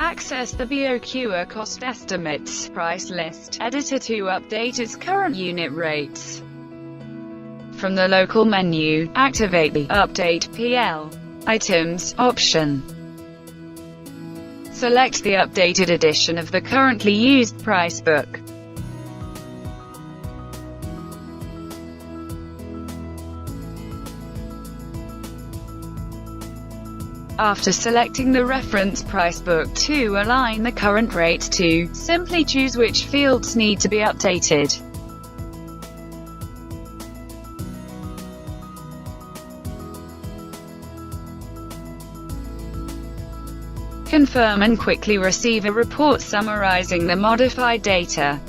Access the ACCA cost estimates price list editor to update its current unit rates. From the local menu, activate the Update PL Items option. Select the updated edition of the currently used price book. After selecting the reference price book to align the current rate to, simply choose which fields need to be updated. Confirm and quickly receive a report summarizing the modified data.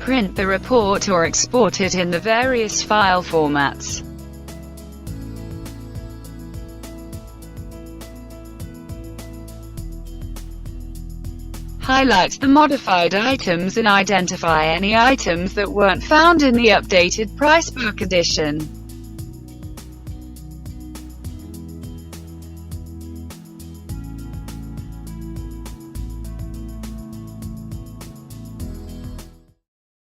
Print the report or export it in the various file formats. Highlight the modified items and identify any items that weren't found in the updated price book edition.